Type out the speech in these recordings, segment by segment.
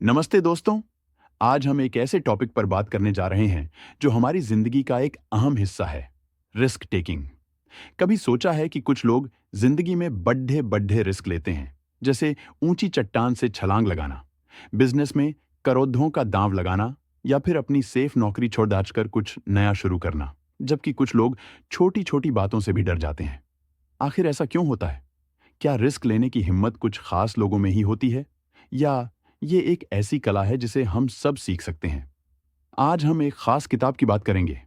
नमस्ते दोस्तों। आज हम एक ऐसे टॉपिक पर बात करने जा रहे हैं जो हमारी जिंदगी का एक अहम हिस्सा है, रिस्क टेकिंग। कभी सोचा है कि कुछ लोग जिंदगी में बड्ढे बड्ढे रिस्क लेते हैं, जैसे ऊंची चट्टान से छलांग लगाना, बिजनेस में करोड़ों का दांव लगाना, या फिर अपनी सेफ नौकरी छोड़ दाच कर कुछ नया शुरू करना। जबकि कुछ लोग छोटी छोटी बातों से भी डर जाते हैं। आखिर ऐसा क्यों होता है? क्या रिस्क लेने की हिम्मत कुछ खास लोगों में ही होती है, या ये एक ऐसी कला है जिसे हम सब सीख सकते हैं? आज हम एक खास किताब की बात करेंगे,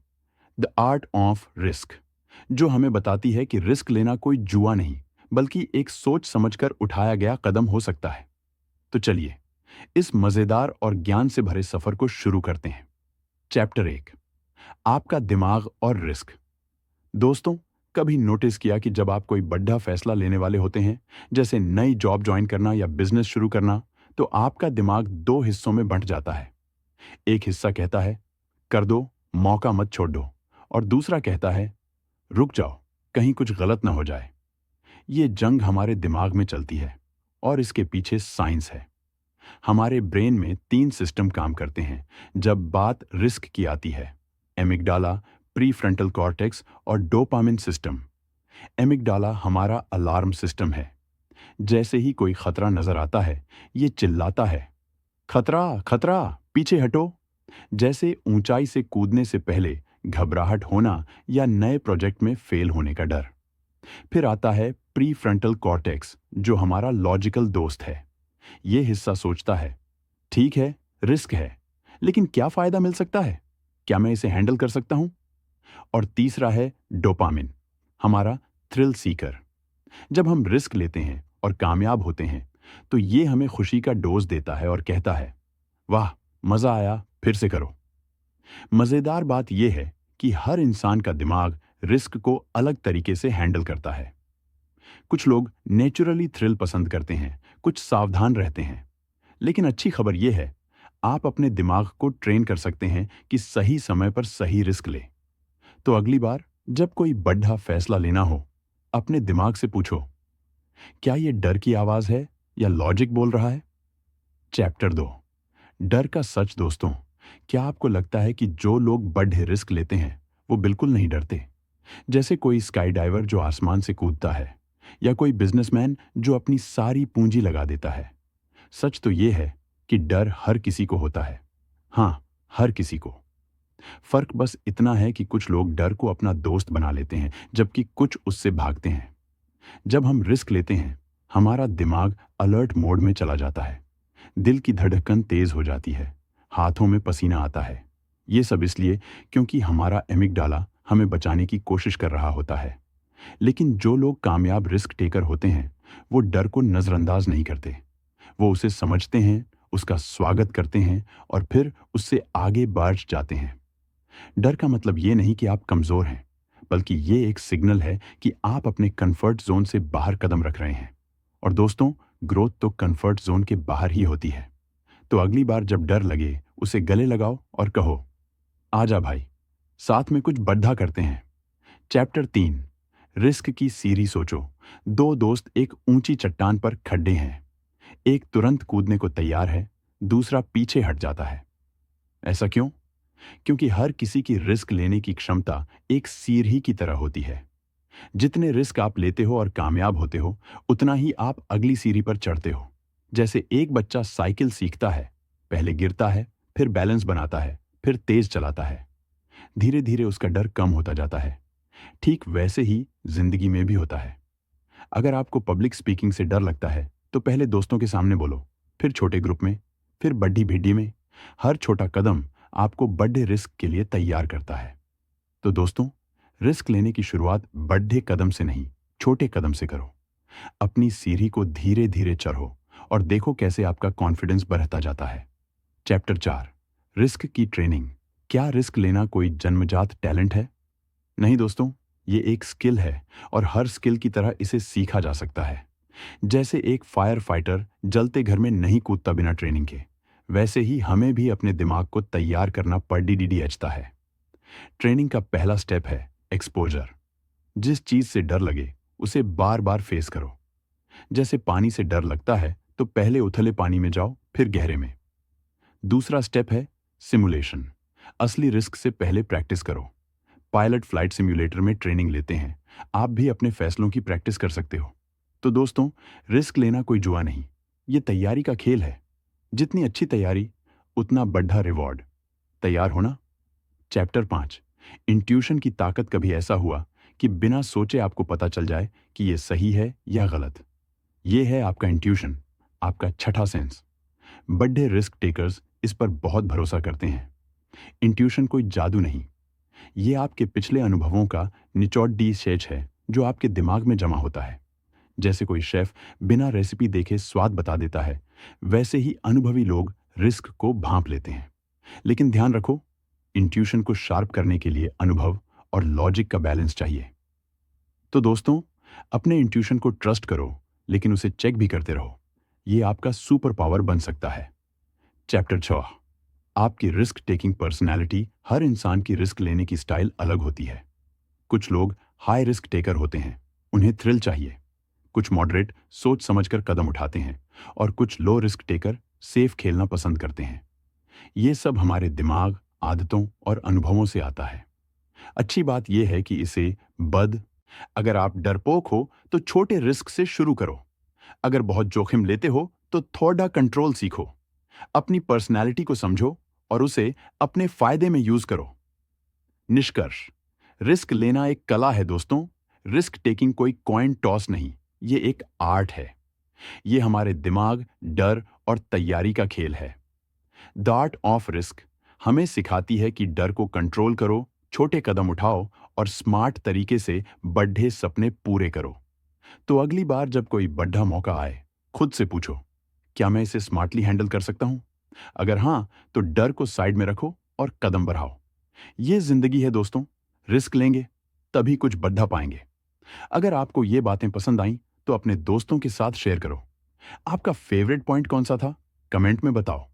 द आर्ट ऑफ रिस्क, जो हमें बताती है कि रिस्क लेना कोई जुआ नहीं, बल्कि एक सोच समझकर उठाया गया कदम हो सकता है। तो चलिए, इस मजेदार और ज्ञान से भरे सफर को शुरू करते हैं। चैप्टर 1, आपका दिमाग और रिस्क। दोस्तों, कभी नोटिस किया कि जब आप कोई बड़ा फैसला लेने वाले होते हैं, जैसे नई जॉब ज्वाइन करना या बिजनेस शुरू करना, तो आपका दिमाग दो हिस्सों में बंट जाता है। एक हिस्सा कहता है, कर दो, मौका मत छोड़ दो, और दूसरा कहता है, रुक जाओ, कहीं कुछ गलत ना हो जाए। ये जंग हमारे दिमाग में चलती है, और इसके पीछे साइंस है। हमारे ब्रेन में तीन सिस्टम काम करते हैं जब बात रिस्क की आती है: एमिगडाला, प्रीफ्रंटल कॉर्टेक्स और डोपामिन सिस्टम। एमिगडाला हमारा अलार्म सिस्टम है। जैसे ही कोई खतरा नजर आता है, ये चिल्लाता है, खतरा खतरा, पीछे हटो। जैसे ऊंचाई से कूदने से पहले घबराहट होना या नए प्रोजेक्ट में फेल होने का डर। फिर आता है प्री फ्रंटल कॉर्टेक्स, जो हमारा लॉजिकल दोस्त है। ये हिस्सा सोचता है, ठीक है, रिस्क है, लेकिन क्या फायदा मिल सकता है? क्या मैं इसे हैंडल कर सकता हूं? और तीसरा है डोपामिन, हमारा थ्रिल सीकर। जब हम रिस्क लेते हैं और कामयाब होते हैं, तो ये हमें खुशी का डोज देता है और कहता है, वाह, मजा आया, फिर से करो। मजेदार बात यह है कि हर इंसान का दिमाग रिस्क को अलग तरीके से हैंडल करता है। कुछ लोग नेचुरली थ्रिल पसंद करते हैं, कुछ सावधान रहते हैं। लेकिन अच्छी खबर यह है, आप अपने दिमाग को ट्रेन कर सकते हैं कि सही समय पर सही रिस्क ले। तो अगली बार जब कोई बड़ा फैसला लेना हो, अपने दिमाग से पूछो, क्या यह डर की आवाज है या लॉजिक बोल रहा है? चैप्टर 2, डर का सच। दोस्तों, क्या आपको लगता है कि जो लोग बड़े रिस्क लेते हैं वो बिल्कुल नहीं डरते? जैसे कोई स्काई डाइवर जो आसमान से कूदता है, या कोई बिजनेसमैन जो अपनी सारी पूंजी लगा देता है। सच तो यह है कि डर हर किसी को होता है। हाँ, हर किसी को। फर्क बस इतना है कि कुछ लोग डर को अपना दोस्त बना लेते हैं, जबकि कुछ उससे भागते हैं। जब हम रिस्क लेते हैं, हमारा दिमाग अलर्ट मोड में चला जाता है। दिल की धड़कन तेज हो जाती है, हाथों में पसीना आता है। ये सब इसलिए क्योंकि हमारा एमिगडाला हमें बचाने की कोशिश कर रहा होता है। लेकिन जो लोग कामयाब रिस्क टेकर होते हैं, वो डर को नजरअंदाज नहीं करते। वो उसे समझते हैं, उसका स्वागत करते हैं, और फिर उससे आगे बढ़ जाते हैं। डर का मतलब ये नहीं कि आप कमजोर हैं, बल्कि ये एक सिग्नल है कि आप अपने कंफर्ट जोन से बाहर कदम रख रहे हैं। और दोस्तों, ग्रोथ तो कंफर्ट जोन के बाहर ही होती है। तो अगली बार जब डर लगे, उसे गले लगाओ और कहो, आजा भाई, साथ में कुछ बड़ा करते हैं। चैप्टर 3, रिस्क की सीरी सोचो। दो दोस्त एक ऊंची चट्टान पर खड़े हैं। एक तुरंत कूदने को तैयार है, दूसरा पीछे हट जाता है। ऐसा क्यों? क्योंकि हर किसी की रिस्क लेने की क्षमता एक सीढ़ी की तरह होती है। जितने रिस्क आप लेते हो और कामयाब होते हो, उतना ही आप अगली सीढ़ी पर चढ़ते हो। जैसे एक बच्चा साइकिल सीखता है, पहले गिरता है, फिर बैलेंस बनाता है, फिर तेज चलाता है। धीरे धीरे उसका डर कम होता जाता है। ठीक वैसे ही जिंदगी में भी होता है। अगर आपको पब्लिक स्पीकिंग से डर लगता है, तो पहले दोस्तों के सामने बोलो, फिर छोटे ग्रुप में, फिर बड़ी भीड़ी में। हर छोटा कदम आपको बड़े रिस्क के लिए तैयार करता है। तो दोस्तों, रिस्क लेने की शुरुआत बड़े कदम से नहीं, छोटे कदम से करो। अपनी सीढ़ी को धीरे धीरे चढ़ो और देखो कैसे आपका कॉन्फिडेंस बढ़ता जाता है। चैप्टर 4, रिस्क की ट्रेनिंग। क्या रिस्क लेना कोई जन्मजात टैलेंट है? नहीं दोस्तों, ये एक स्किल है, और हर स्किल की तरह इसे सीखा जा सकता है। जैसे एक फायर फाइटर जलते घर में नहीं कूदता बिना ट्रेनिंग के, वैसे ही हमें भी अपने दिमाग को तैयार करना पड़ता है। ट्रेनिंग का पहला स्टेप है एक्सपोजर। जिस चीज से डर लगे, उसे बार बार फेस करो। जैसे पानी से डर लगता है, तो पहले उथले पानी में जाओ, फिर गहरे में। दूसरा स्टेप है सिमुलेशन। असली रिस्क से पहले प्रैक्टिस करो। पायलट फ्लाइट सिम्युलेटर में ट्रेनिंग लेते हैं। आप भी अपने फैसलों की प्रैक्टिस कर सकते हो। तो दोस्तों, रिस्क लेना कोई जुआ नहीं, ये तैयारी का खेल है। जितनी अच्छी तैयारी, उतना बढ़ा रिवॉर्ड। तैयार होना। चैप्टर 5, इंट्यूशन की ताकत। कभी ऐसा हुआ कि बिना सोचे आपको पता चल जाए कि ये सही है या गलत? ये है आपका इंट्यूशन, आपका छठा सेंस। बड़े रिस्क टेकर्स इस पर बहुत भरोसा करते हैं। इंट्यूशन कोई जादू नहीं, ये आपके पिछले अनुभवों का निचोड़ डी शेच है जो आपके दिमाग में जमा होता है। जैसे कोई शेफ बिना रेसिपी देखे स्वाद बता देता है, वैसे ही अनुभवी लोग रिस्क को भांप लेते हैं। लेकिन ध्यान रखो, इंट्यूशन को शार्प करने के लिए अनुभव और लॉजिक का बैलेंस चाहिए। तो दोस्तों, अपने इंट्यूशन को ट्रस्ट करो, लेकिन उसे चेक भी करते रहो। ये आपका सुपर पावर बन सकता है। चैप्टर 6, आपकी रिस्क टेकिंग पर्सनैलिटी। हर इंसान की रिस्क लेने की स्टाइल अलग होती है। कुछ लोग हाई रिस्क टेकर होते हैं, उन्हें थ्रिल चाहिए। कुछ मॉडरेट सोच समझकर कदम उठाते हैं, और कुछ लो रिस्क टेकर सेफ खेलना पसंद करते हैं। ये सब हमारे दिमाग, आदतों और अनुभवों से आता है। अच्छी बात यह है कि इसे बद अगर आप डरपोक हो तो छोटे रिस्क से शुरू करो। अगर बहुत जोखिम लेते हो तो थोड़ा कंट्रोल सीखो। अपनी पर्सनैलिटी को समझो और उसे अपने फायदे में यूज करो। निष्कर्ष, रिस्क लेना एक कला है दोस्तों। रिस्क टेकिंग कोई कॉइन टॉस नहीं, ये एक आर्ट है। ये हमारे दिमाग, डर और तैयारी का खेल है। द आर्ट ऑफ रिस्क हमें सिखाती है कि डर को कंट्रोल करो, छोटे कदम उठाओ और स्मार्ट तरीके से बड़े सपने पूरे करो। तो अगली बार जब कोई बड़ा मौका आए, खुद से पूछो, क्या मैं इसे स्मार्टली हैंडल कर सकता हूं? अगर हां, तो डर को साइड में रखो और कदम बढ़ाओ। ये जिंदगी है दोस्तों, रिस्क लेंगे तभी कुछ बड़ा पाएंगे। अगर आपको ये बातें पसंद आईं, तो अपने दोस्तों के साथ शेयर करो। आपका फेवरेट पॉइंट कौन सा था? कमेंट में बताओ।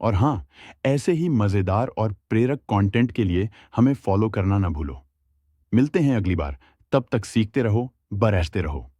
और हां, ऐसे ही मजेदार और प्रेरक कंटेंट के लिए हमें फॉलो करना ना भूलो। मिलते हैं अगली बार, तब तक सीखते रहो, बरहते रहो।